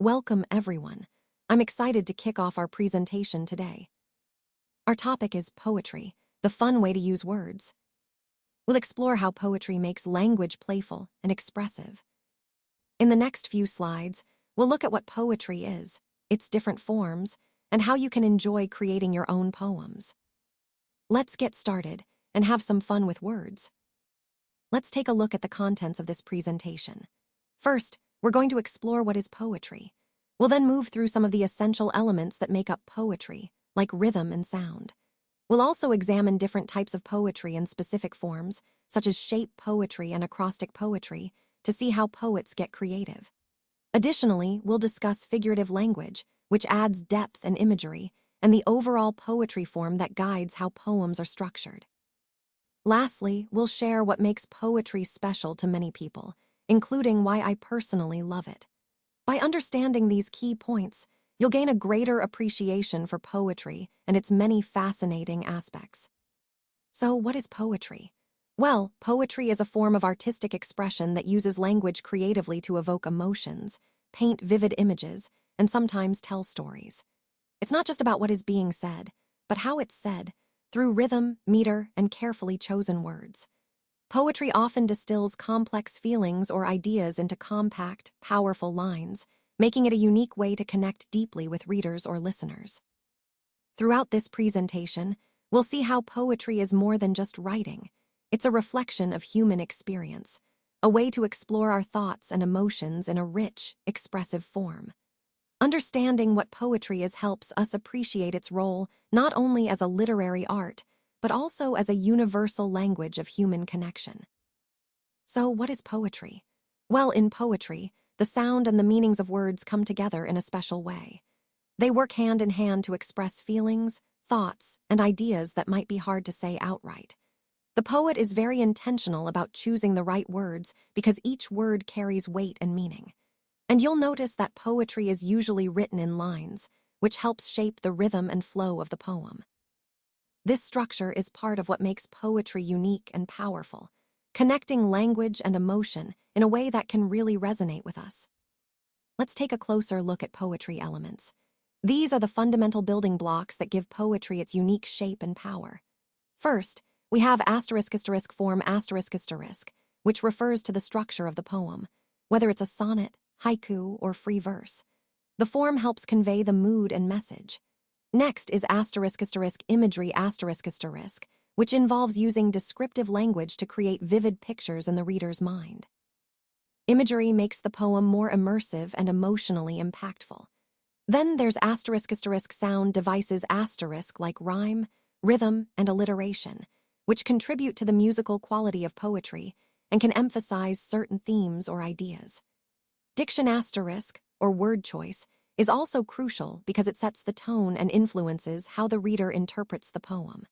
Welcome, everyone. I'm excited to kick off our presentation today. Our topic is poetry, the fun way to use words. We'll explore how poetry makes language playful and expressive. In the next few slides, we'll look at what poetry is, its different forms, and how you can enjoy creating your own poems. Let's get started and have some fun with words. Let's take a look at the contents of this presentation. First, we're going to explore what is poetry. We'll then move through some of the essential elements that make up poetry, like rhythm and sound. We'll also examine different types of poetry in specific forms, such as shape poetry and acrostic poetry, to see how poets get creative. Additionally, we'll discuss figurative language, which adds depth and imagery, and the overall poetry form that guides how poems are structured. Lastly, we'll share what makes poetry special to many people, including why I personally love it. By understanding these key points, you'll gain a greater appreciation for poetry and its many fascinating aspects. So, what is poetry? Well, poetry is a form of artistic expression that uses language creatively to evoke emotions, paint vivid images, and sometimes tell stories. It's not just about what is being said, but how it's said, through rhythm, meter, and carefully chosen words. Poetry often distills complex feelings or ideas into compact, powerful lines, making it a unique way to connect deeply with readers or listeners. Throughout this presentation, we'll see how poetry is more than just writing. It's a reflection of human experience, a way to explore our thoughts and emotions in a rich, expressive form. Understanding what poetry is helps us appreciate its role not only as a literary art, but also as a universal language of human connection. So, what is poetry? Well, in poetry, the sound and the meanings of words come together in a special way. They work hand in hand to express feelings, thoughts, and ideas that might be hard to say outright. The poet is very intentional about choosing the right words because each word carries weight and meaning. And you'll notice that poetry is usually written in lines, which helps shape the rhythm and flow of the poem. This structure is part of what makes poetry unique and powerful, connecting language and emotion in a way that can really resonate with us. Let's take a closer look at poetry elements. These are the fundamental building blocks that give poetry its unique shape and power. First, we have *** form ***, which refers to the structure of the poem, whether it's a sonnet, haiku, or free verse. The form helps convey the mood and message. Next is *** imagery ***, which involves using descriptive language to create vivid pictures in the reader's mind. Imagery makes the poem more immersive and emotionally impactful. Then there's *** sound devices * like rhyme, rhythm, and alliteration, which contribute to the musical quality of poetry and can emphasize certain themes or ideas. Diction **, or word choice, is also crucial because it sets the tone and influences how the reader interprets the poem.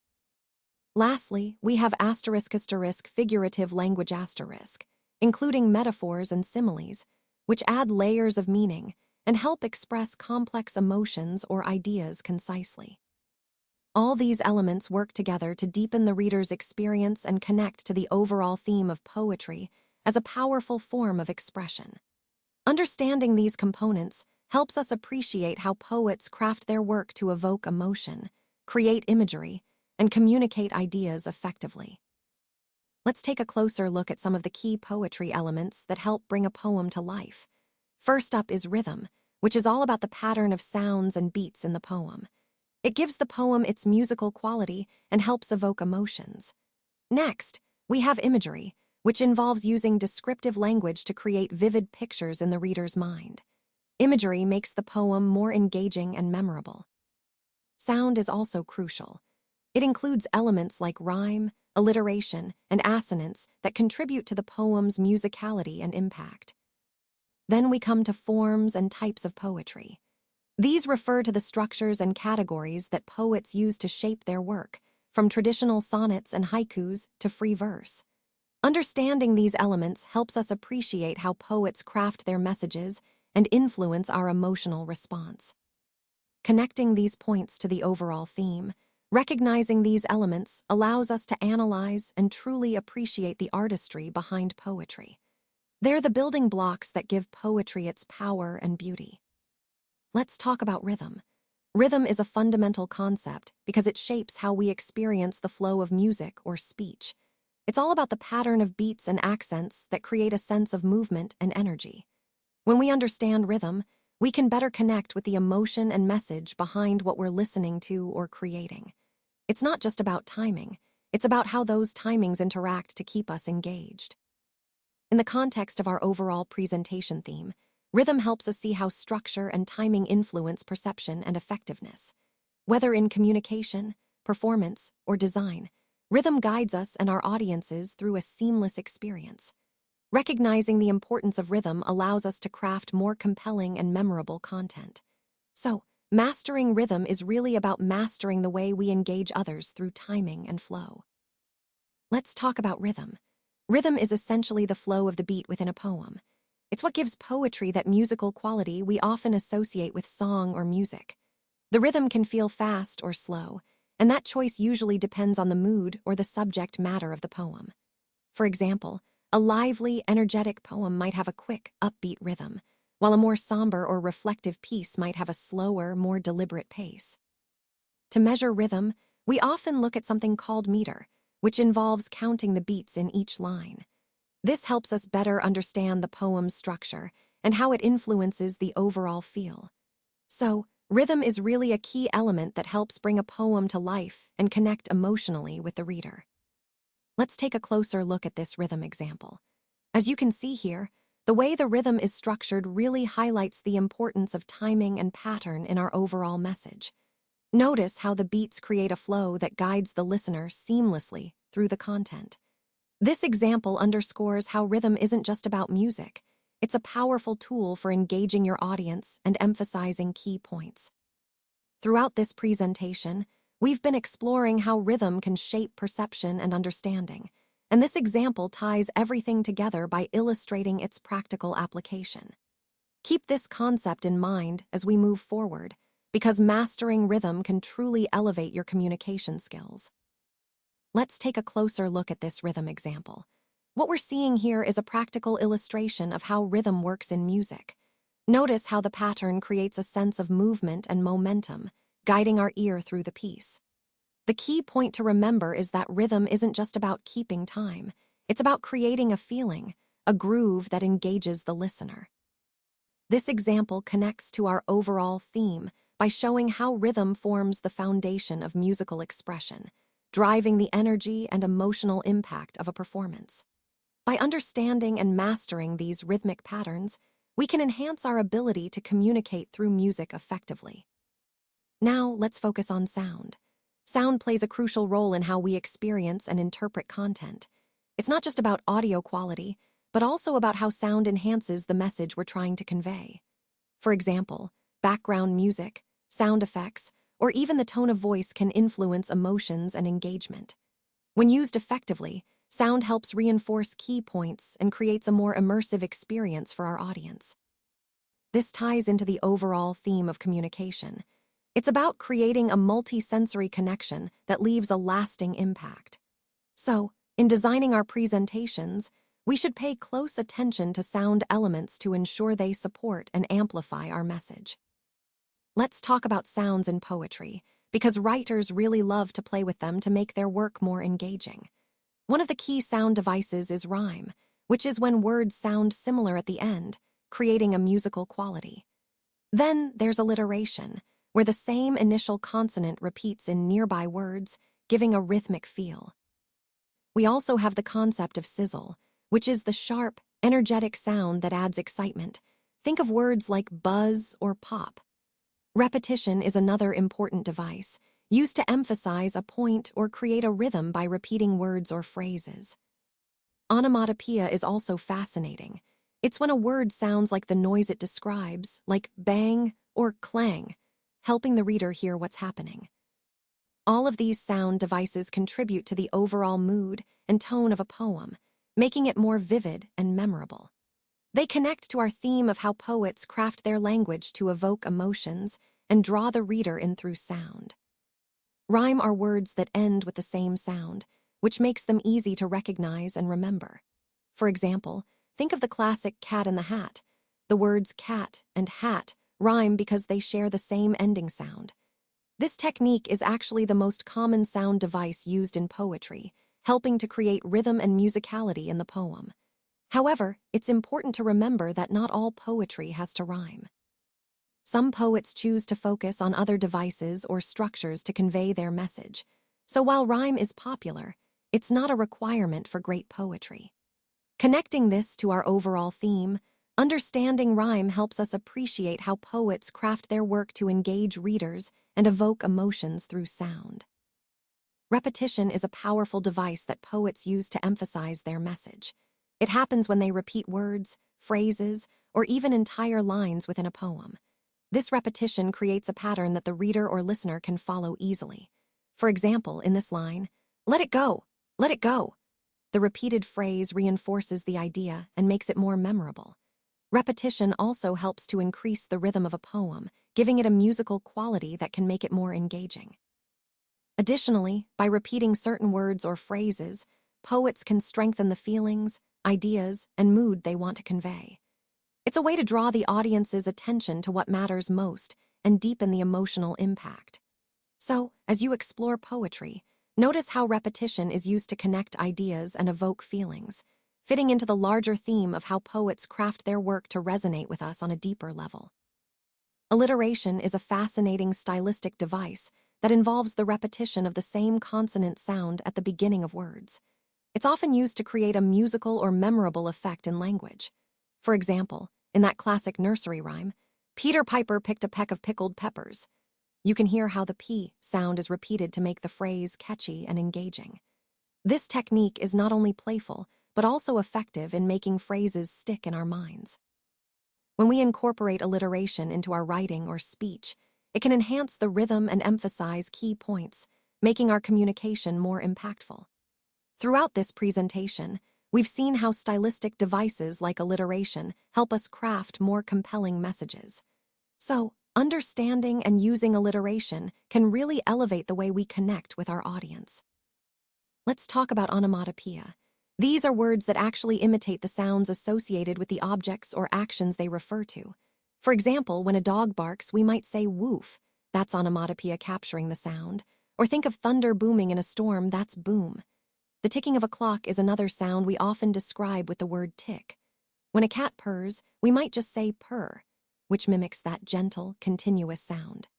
Lastly, we have *** figurative language **, including metaphors and similes, which add layers of meaning and help express complex emotions or ideas concisely. All these elements work together to deepen the reader's experience and connect to the overall theme of poetry as a powerful form of expression. Understanding these components helps us appreciate how poets craft their work to evoke emotion, create imagery, and communicate ideas effectively. Let's take a closer look at some of the key poetry elements that help bring a poem to life. First up is rhythm, which is all about the pattern of sounds and beats in the poem. It gives the poem its musical quality and helps evoke emotions. Next, we have imagery, which involves using descriptive language to create vivid pictures in the reader's mind. Imagery makes the poem more engaging and memorable. Sound is also crucial. It includes elements like rhyme, alliteration, and assonance that contribute to the poem's musicality and impact. Then we come to forms and types of poetry. These refer to the structures and categories that poets use to shape their work, from traditional sonnets and haikus to free verse. Understanding these elements helps us appreciate how poets craft their messages and influence our emotional response. Connecting these points to the overall theme, recognizing these elements allows us to analyze and truly appreciate the artistry behind poetry. They're the building blocks that give poetry its power and beauty. Let's talk about rhythm. Rhythm is a fundamental concept because it shapes how we experience the flow of music or speech. It's all about the pattern of beats and accents that create a sense of movement and energy. When we understand rhythm, we can better connect with the emotion and message behind what we're listening to or creating. It's not just about timing, it's about how those timings interact to keep us engaged. In the context of our overall presentation theme, rhythm helps us see how structure and timing influence perception and effectiveness. Whether in communication, performance, or design, rhythm guides us and our audiences through a seamless experience. Recognizing the importance of rhythm allows us to craft more compelling and memorable content. So, mastering rhythm is really about mastering the way we engage others through timing and flow. Let's talk about rhythm. Rhythm is essentially the flow of the beat within a poem. It's what gives poetry that musical quality we often associate with song or music. The rhythm can feel fast or slow, and that choice usually depends on the mood or the subject matter of the poem. For example, a lively, energetic poem might have a quick, upbeat rhythm, while a more somber or reflective piece might have a slower, more deliberate pace. To measure rhythm, we often look at something called meter, which involves counting the beats in each line. This helps us better understand the poem's structure and how it influences the overall feel. So, rhythm is really a key element that helps bring a poem to life and connect emotionally with the reader. Let's take a closer look at this rhythm example. As you can see here, the way the rhythm is structured really highlights the importance of timing and pattern in our overall message. Notice how the beats create a flow that guides the listener seamlessly through the content. This example underscores how rhythm isn't just about music. It's a powerful tool for engaging your audience and emphasizing key points. Throughout this presentation, we've been exploring how rhythm can shape perception and understanding, and this example ties everything together by illustrating its practical application. Keep this concept in mind as we move forward, because mastering rhythm can truly elevate your communication skills. Let's take a closer look at this rhythm example. What we're seeing here is a practical illustration of how rhythm works in music. Notice how the pattern creates a sense of movement and momentum, guiding our ear through the piece. The key point to remember is that rhythm isn't just about keeping time. It's about creating a feeling, a groove that engages the listener. This example connects to our overall theme by showing how rhythm forms the foundation of musical expression, driving the energy and emotional impact of a performance. By understanding and mastering these rhythmic patterns, we can enhance our ability to communicate through music effectively. Now, let's focus on sound. Sound plays a crucial role in how we experience and interpret content. It's not just about audio quality, but also about how sound enhances the message we're trying to convey. For example, background music, sound effects, or even the tone of voice can influence emotions and engagement. When used effectively, sound helps reinforce key points and creates a more immersive experience for our audience. This ties into the overall theme of communication. It's about creating a multi-sensory connection that leaves a lasting impact. So, in designing our presentations, we should pay close attention to sound elements to ensure they support and amplify our message. Let's talk about sounds in poetry, because writers really love to play with them to make their work more engaging. One of the key sound devices is rhyme, which is when words sound similar at the end, creating a musical quality. Then there's alliteration, where the same initial consonant repeats in nearby words, giving a rhythmic feel. We also have the concept of sizzle, which is the sharp, energetic sound that adds excitement. Think of words like buzz or pop. Repetition is another important device, used to emphasize a point or create a rhythm by repeating words or phrases. Onomatopoeia is also fascinating. It's when a word sounds like the noise it describes, like bang or clang, helping the reader hear what's happening. All of these sound devices contribute to the overall mood and tone of a poem, making it more vivid and memorable. They connect to our theme of how poets craft their language to evoke emotions and draw the reader in through sound. Rhyme are words that end with the same sound, which makes them easy to recognize and remember. For example, think of the classic Cat in the Hat. The words cat and hat rhyme because they share the same ending sound. This technique is actually the most common sound device used in poetry, helping to create rhythm and musicality in the poem. However, it's important to remember that not all poetry has to rhyme. Some poets choose to focus on other devices or structures to convey their message. So while rhyme is popular, it's not a requirement for great poetry. Connecting this to our overall theme, understanding rhyme helps us appreciate how poets craft their work to engage readers and evoke emotions through sound. Repetition is a powerful device that poets use to emphasize their message. It happens when they repeat words, phrases, or even entire lines within a poem. This repetition creates a pattern that the reader or listener can follow easily. For example, in this line, "Let it go, let it go." The repeated phrase reinforces the idea and makes it more memorable. Repetition also helps to increase the rhythm of a poem, giving it a musical quality that can make it more engaging. Additionally, by repeating certain words or phrases, poets can strengthen the feelings, ideas, and mood they want to convey. It's a way to draw the audience's attention to what matters most and deepen the emotional impact. So, as you explore poetry, notice how repetition is used to connect ideas and evoke feelings, fitting into the larger theme of how poets craft their work to resonate with us on a deeper level. Alliteration is a fascinating stylistic device that involves the repetition of the same consonant sound at the beginning of words. It's often used to create a musical or memorable effect in language. For example, in that classic nursery rhyme, "Peter Piper picked a peck of pickled peppers." You can hear how the P sound is repeated to make the phrase catchy and engaging. This technique is not only playful, but also effective in making phrases stick in our minds. When we incorporate alliteration into our writing or speech, it can enhance the rhythm and emphasize key points, making our communication more impactful. Throughout this presentation, we've seen how stylistic devices like alliteration help us craft more compelling messages. So, understanding and using alliteration can really elevate the way we connect with our audience. Let's talk about onomatopoeia. These are words that actually imitate the sounds associated with the objects or actions they refer to. For example, when a dog barks, we might say woof, that's onomatopoeia capturing the sound, or think of thunder booming in a storm, that's boom. The ticking of a clock is another sound we often describe with the word tick. When a cat purrs, we might just say purr, which mimics that gentle, continuous sound.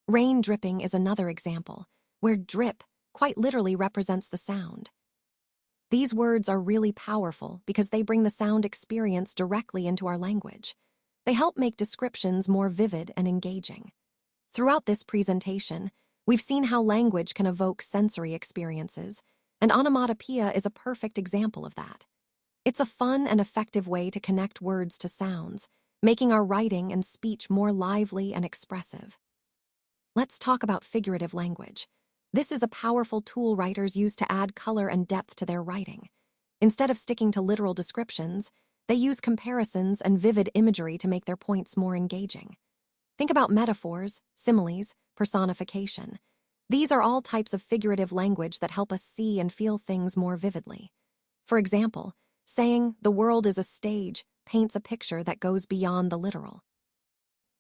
Rain dripping is another example, where drip quite literally represents the sound. These words are really powerful because they bring the sound experience directly into our language. They help make descriptions more vivid and engaging. Throughout this presentation, we've seen how language can evoke sensory experiences, and onomatopoeia is a perfect example of that. It's a fun and effective way to connect words to sounds, making our writing and speech more lively and expressive. Let's talk about figurative language. This is a powerful tool writers use to add color and depth to their writing. Instead of sticking to literal descriptions, they use comparisons and vivid imagery to make their points more engaging. Think about metaphors, similes, personification. These are all types of figurative language that help us see and feel things more vividly. For example, saying "the world is a stage" paints a picture that goes beyond the literal.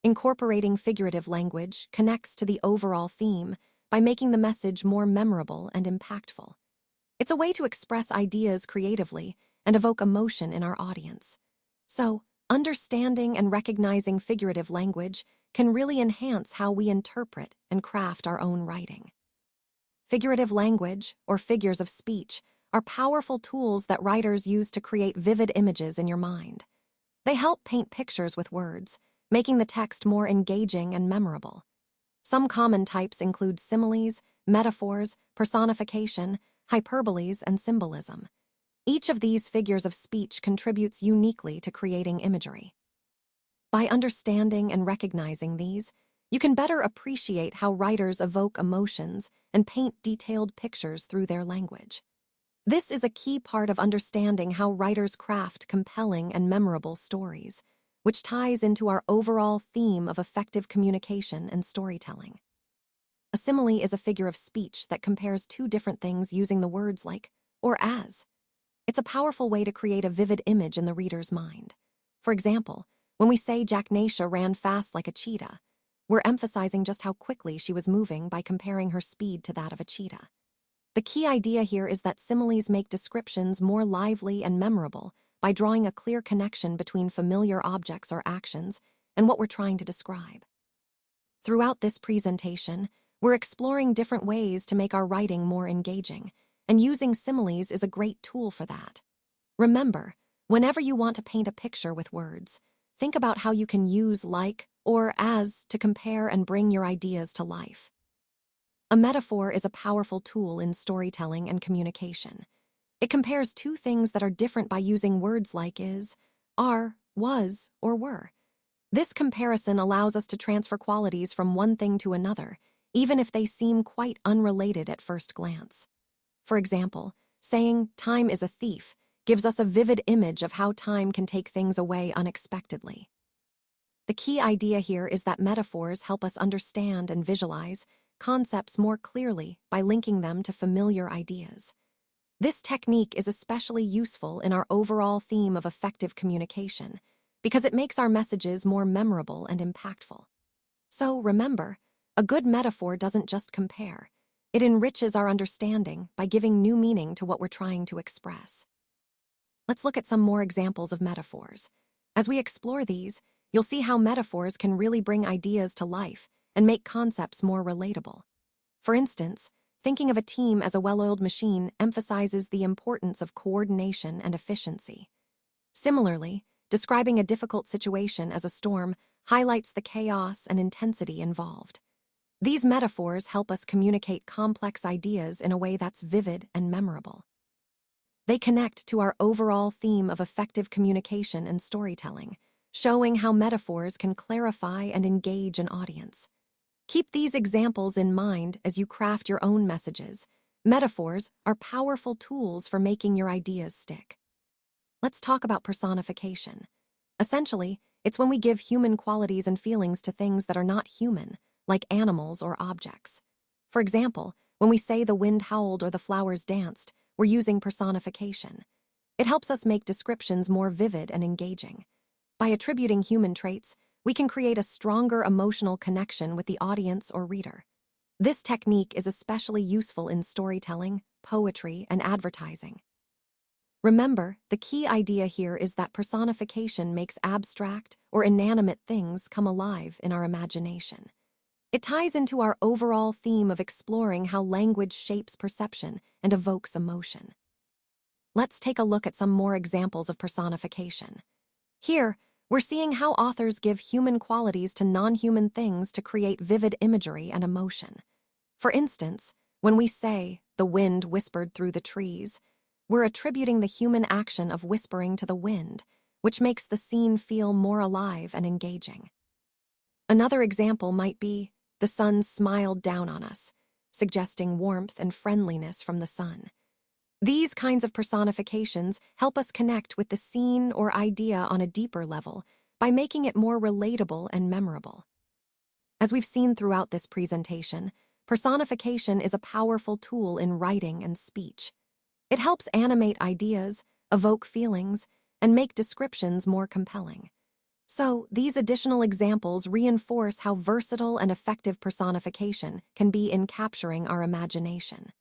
Incorporating figurative language connects to the overall theme by making the message more memorable and impactful. It's a way to express ideas creatively and evoke emotion in our audience. So, understanding and recognizing figurative language can really enhance how we interpret and craft our own writing. Figurative language, or figures of speech, are powerful tools that writers use to create vivid images in your mind. They help paint pictures with words, making the text more engaging and memorable. Some common types include similes, metaphors, personification, hyperboles, and symbolism. Each of these figures of speech contributes uniquely to creating imagery. By understanding and recognizing these, you can better appreciate how writers evoke emotions and paint detailed pictures through their language. This is a key part of understanding how writers craft compelling and memorable stories, which ties into our overall theme of effective communication and storytelling. A simile is a figure of speech that compares two different things using the words like or as. It's a powerful way to create a vivid image in the reader's mind. For example, When we say Jacknacia ran fast like a cheetah, we're emphasizing just how quickly she was moving by comparing her speed to that of a cheetah. The key idea here is that similes make descriptions more lively and memorable by drawing a clear connection between familiar objects or actions and what we're trying to describe. Throughout this presentation, we're exploring different ways to make our writing more engaging, and using similes is a great tool for that. Remember, whenever you want to paint a picture with words, think about how you can use like or as to compare and bring your ideas to life. A metaphor is a powerful tool in storytelling and communication. It compares two things that are different by using words like is, are, was, or were. This comparison allows us to transfer qualities from one thing to another, even if they seem quite unrelated at first glance. For example, saying time is a thief gives us a vivid image of how time can take things away unexpectedly. The key idea here is that metaphors help us understand and visualize concepts more clearly by linking them to familiar ideas. This technique is especially useful in our overall theme of effective communication because it makes our messages more memorable and impactful. So remember, a good metaphor doesn't just compare. It enriches our understanding by giving new meaning to what we're trying to express. Let's look at some more examples of metaphors. As we explore these, you'll see how metaphors can really bring ideas to life and make concepts more relatable. For instance, thinking of a team as a well-oiled machine emphasizes the importance of coordination and efficiency. Similarly, describing a difficult situation as a storm highlights the chaos and intensity involved. These metaphors help us communicate complex ideas in a way that's vivid and memorable. They connect to our overall theme of effective communication and storytelling, showing how metaphors can clarify and engage an audience. Keep these examples in mind as you craft your own messages. Metaphors are powerful tools for making your ideas stick. Let's talk about personification. Essentially, it's when we give human qualities and feelings to things that are not human, like animals or objects. For example, when we say the wind howled or the flowers danced, we're using personification. It helps us make descriptions more vivid and engaging. By attributing human traits, we can create a stronger emotional connection with the audience or reader. This technique is especially useful in storytelling, poetry, and advertising. Remember, the key idea here is that personification makes abstract or inanimate things come alive in our imagination. It ties into our overall theme of exploring how language shapes perception and evokes emotion. Let's take a look at some more examples of personification. Here, we're seeing how authors give human qualities to non-human things to create vivid imagery and emotion. For instance, when we say, "the wind whispered through the trees," we're attributing the human action of whispering to the wind, which makes the scene feel more alive and engaging. Another example might be, "the sun smiled down on us," suggesting warmth and friendliness from the sun. These kinds of personifications help us connect with the scene or idea on a deeper level by making it more relatable and memorable. As we've seen throughout this presentation, personification is a powerful tool in writing and speech. It helps animate ideas, evoke feelings, and make descriptions more compelling. So, these additional examples reinforce how versatile and effective personification can be in capturing our imagination.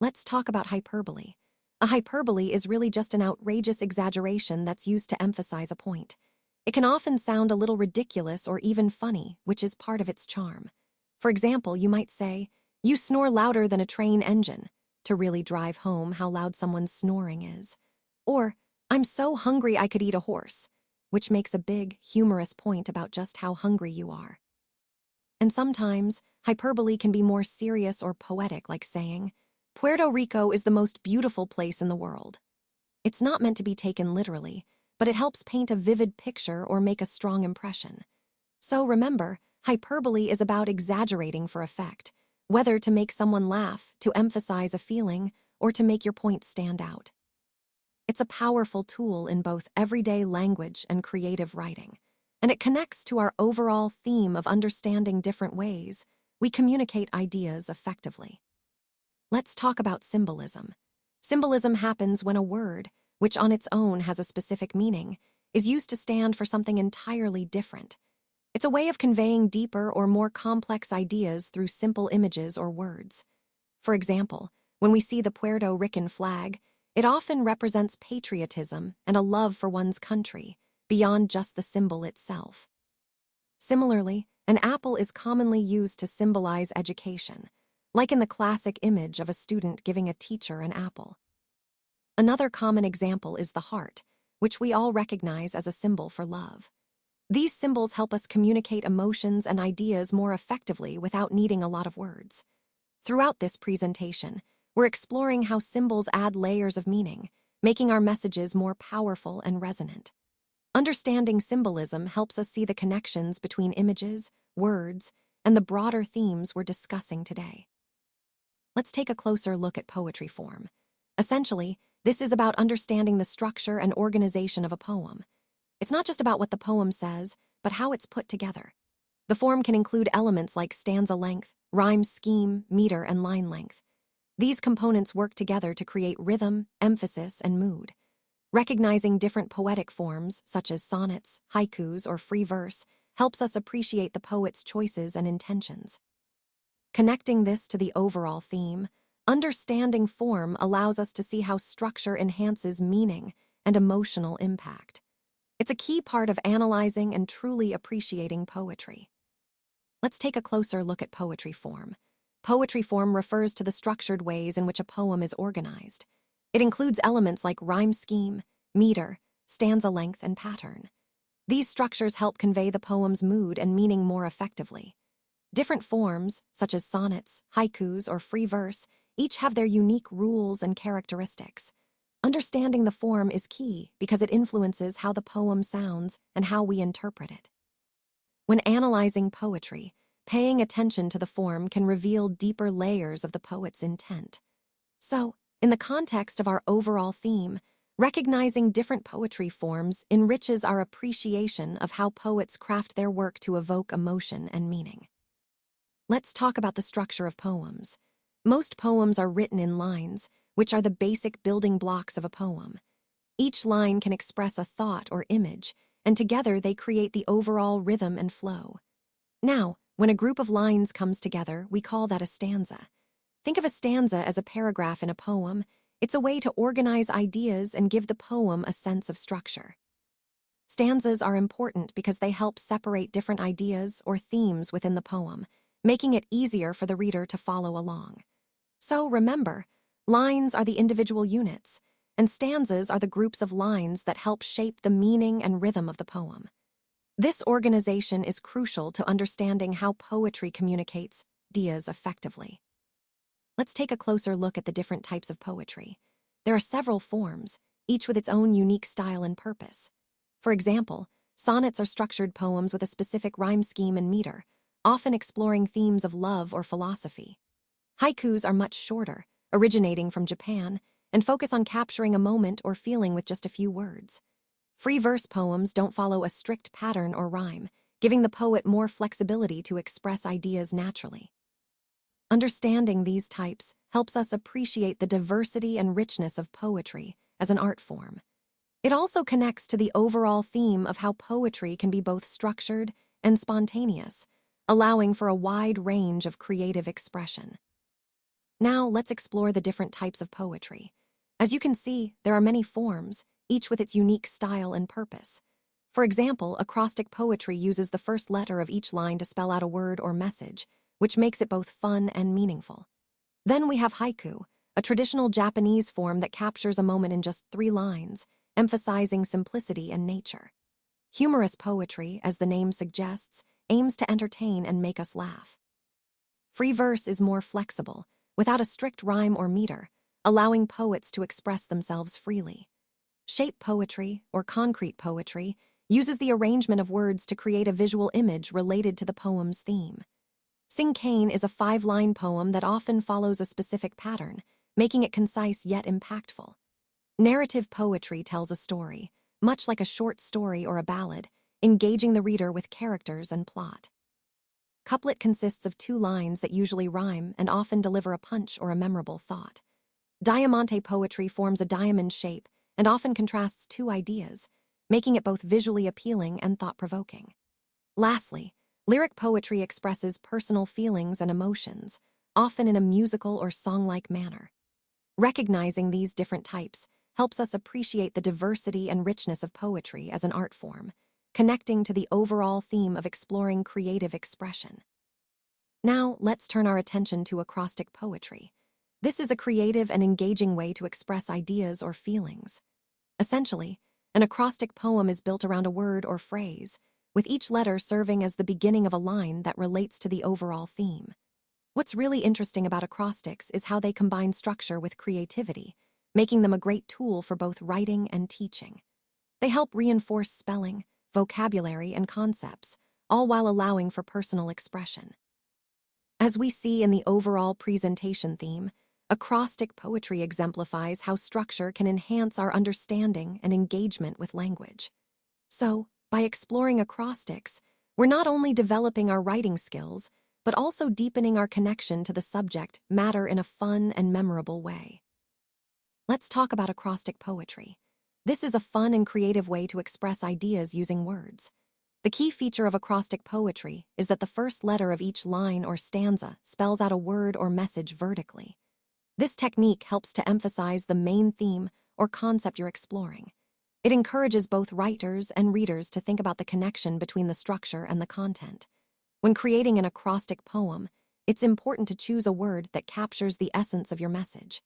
Let's talk about hyperbole. A hyperbole is really just an outrageous exaggeration that's used to emphasize a point. It can often sound a little ridiculous or even funny, which is part of its charm. For example, you might say, "You snore louder than a train engine," to really drive home how loud someone's snoring is. Or, "I'm so hungry I could eat a horse," which makes a big, humorous point about just how hungry you are. And sometimes, hyperbole can be more serious or poetic, like saying, "Puerto Rico is the most beautiful place in the world." It's not meant to be taken literally, but it helps paint a vivid picture or make a strong impression. So remember, hyperbole is about exaggerating for effect, whether to make someone laugh, to emphasize a feeling, or to make your point stand out. It's a powerful tool in both everyday language and creative writing, and it connects to our overall theme of understanding different ways we communicate ideas effectively. Let's talk about symbolism. Symbolism happens when a word, which on its own has a specific meaning, is used to stand for something entirely different. It's a way of conveying deeper or more complex ideas through simple images or words. For example, when we see the Puerto Rican flag, it often represents patriotism and a love for one's country, beyond just the symbol itself. Similarly, an apple is commonly used to symbolize education, like in the classic image of a student giving a teacher an apple. Another common example is the heart, which we all recognize as a symbol for love. These symbols help us communicate emotions and ideas more effectively without needing a lot of words. Throughout this presentation, we're exploring how symbols add layers of meaning, making our messages more powerful and resonant. Understanding symbolism helps us see the connections between images, words, and the broader themes we're discussing today. Let's take a closer look at poetry form. Essentially, this is about understanding the structure and organization of a poem. It's not just about what the poem says, but how it's put together. The form can include elements like stanza length, rhyme scheme, meter, and line length. These components work together to create rhythm, emphasis, and mood. Recognizing different poetic forms, such as sonnets, haikus, or free verse, helps us appreciate the poet's choices and intentions. Connecting this to the overall theme, understanding form allows us to see how structure enhances meaning and emotional impact. It's a key part of analyzing and truly appreciating poetry. Let's take a closer look at poetry form. Poetry form refers to the structured ways in which a poem is organized. It includes elements like rhyme scheme, meter, stanza length, and pattern. These structures help convey the poem's mood and meaning more effectively. Different forms, such as sonnets, haikus, or free verse, each have their unique rules and characteristics. Understanding the form is key because it influences how the poem sounds and how we interpret it. When analyzing poetry, paying attention to the form can reveal deeper layers of the poet's intent. So, in the context of our overall theme, recognizing different poetry forms enriches our appreciation of how poets craft their work to evoke emotion and meaning. Let's talk about the structure of poems. Most poems are written in lines, which are the basic building blocks of a poem. Each line can express a thought or image, and together they create the overall rhythm and flow. Now, when a group of lines comes together, we call that a stanza. Think of a stanza as a paragraph in a poem. It's a way to organize ideas and give the poem a sense of structure. Stanzas are important because they help separate different ideas or themes within the poem, making it easier for the reader to follow along. So remember, lines are the individual units, and stanzas are the groups of lines that help shape the meaning and rhythm of the poem. This organization is crucial to understanding how poetry communicates ideas effectively. Let's take a closer look at the different types of poetry. There are several forms, each with its own unique style and purpose. For example, sonnets are structured poems with a specific rhyme scheme and meter, often exploring themes of love or philosophy. Haikus are much shorter, originating from Japan, and focus on capturing a moment or feeling with just a few words. Free verse poems don't follow a strict pattern or rhyme, giving the poet more flexibility to express ideas naturally. Understanding these types helps us appreciate the diversity and richness of poetry as an art form. It also connects to the overall theme of how poetry can be both structured and spontaneous, allowing for a wide range of creative expression. Now, let's explore the different types of poetry. As you can see, there are many forms, each with its unique style and purpose. For example, acrostic poetry uses the first letter of each line to spell out a word or message, which makes it both fun and meaningful. Then we have haiku, a traditional Japanese form that captures a moment in just 3 lines, emphasizing simplicity and nature. Humorous poetry, as the name suggests, aims to entertain and make us laugh. Free verse is more flexible, without a strict rhyme or meter, allowing poets to express themselves freely. Shape poetry, or concrete poetry, uses the arrangement of words to create a visual image related to the poem's theme. Sing Cane is a 5-line poem that often follows a specific pattern, making it concise yet impactful. Narrative poetry tells a story, much like a short story or a ballad, engaging the reader with characters and plot. Couplet consists of 2 lines that usually rhyme and often deliver a punch or a memorable thought. Diamante poetry forms a diamond shape and often contrasts 2 ideas, making it both visually appealing and thought-provoking. Lastly, lyric poetry expresses personal feelings and emotions, often in a musical or song-like manner. Recognizing these different types helps us appreciate the diversity and richness of poetry as an art form, connecting to the overall theme of exploring creative expression. Now, let's turn our attention to acrostic poetry. This is a creative and engaging way to express ideas or feelings. Essentially, an acrostic poem is built around a word or phrase, with each letter serving as the beginning of a line that relates to the overall theme. What's really interesting about acrostics is how they combine structure with creativity, making them a great tool for both writing and teaching. They help reinforce spelling, vocabulary, and concepts, all while allowing for personal expression. As we see in the overall presentation theme, acrostic poetry exemplifies how structure can enhance our understanding and engagement with language. So, by exploring acrostics, we're not only developing our writing skills, but also deepening our connection to the subject matter in a fun and memorable way. Let's talk about acrostic poetry. This is a fun and creative way to express ideas using words. The key feature of acrostic poetry is that the first letter of each line or stanza spells out a word or message vertically. This technique helps to emphasize the main theme or concept you're exploring. It encourages both writers and readers to think about the connection between the structure and the content. When creating an acrostic poem, it's important to choose a word that captures the essence of your message.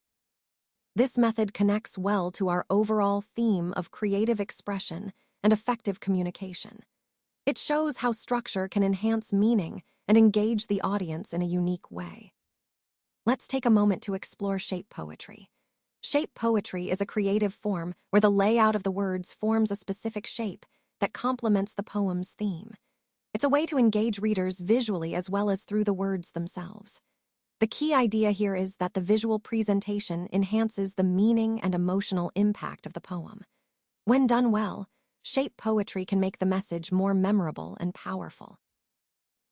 This method connects well to our overall theme of creative expression and effective communication. It shows how structure can enhance meaning and engage the audience in a unique way. Let's take a moment to explore shape poetry. Shape poetry is a creative form where the layout of the words forms a specific shape that complements the poem's theme. It's a way to engage readers visually as well as through the words themselves. The key idea here is that the visual presentation enhances the meaning and emotional impact of the poem. When done well, shape poetry can make the message more memorable and powerful.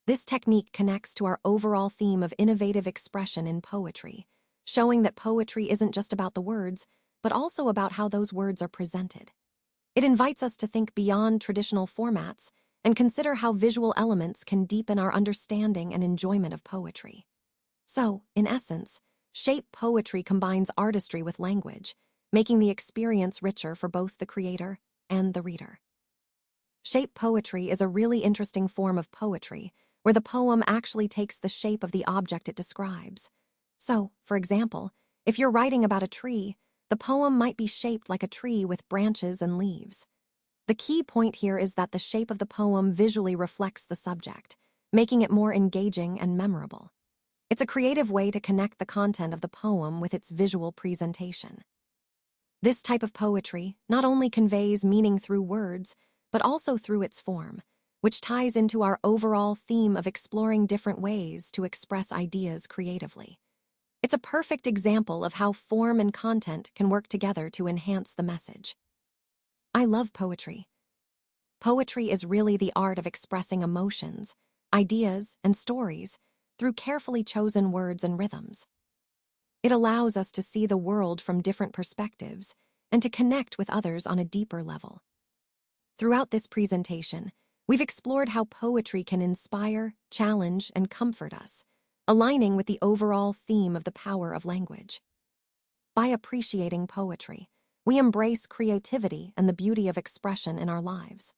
This technique connects to our overall theme of innovative expression in poetry, showing that poetry isn't just about the words, but also about how those words are presented. It invites us to think beyond traditional formats and consider how visual elements can deepen our understanding and enjoyment of poetry. So, in essence, shape poetry combines artistry with language, making the experience richer for both the creator and the reader. Shape poetry is a really interesting form of poetry, where the poem actually takes the shape of the object it describes. So, for example, if you're writing about a tree, the poem might be shaped like a tree with branches and leaves. The key point here is that the shape of the poem visually reflects the subject, making it more engaging and memorable. It's a creative way to connect the content of the poem with its visual presentation. This type of poetry not only conveys meaning through words, but also through its form, which ties into our overall theme of exploring different ways to express ideas creatively. It's a perfect example of how form and content can work together to enhance the message. I love poetry. Poetry is really the art of expressing emotions, ideas, and stories through carefully chosen words and rhythms. It allows us to see the world from different perspectives and to connect with others on a deeper level. Throughout this presentation, we've explored how poetry can inspire, challenge, and comfort us, aligning with the overall theme of the power of language. By appreciating poetry, we embrace creativity and the beauty of expression in our lives.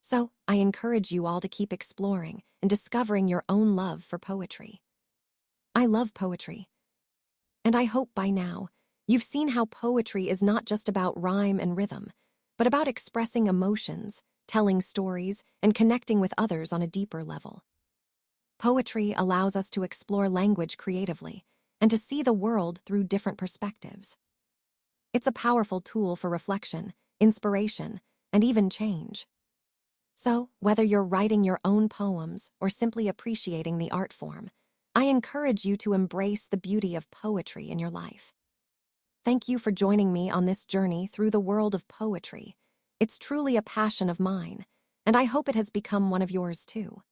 So, I encourage you all to keep exploring and discovering your own love for poetry. I love poetry. And I hope by now, you've seen how poetry is not just about rhyme and rhythm, but about expressing emotions, telling stories, and connecting with others on a deeper level. Poetry allows us to explore language creatively and to see the world through different perspectives. It's a powerful tool for reflection, inspiration, and even change. So, whether you're writing your own poems or simply appreciating the art form, I encourage you to embrace the beauty of poetry in your life. Thank you for joining me on this journey through the world of poetry. It's truly a passion of mine, and I hope it has become one of yours too.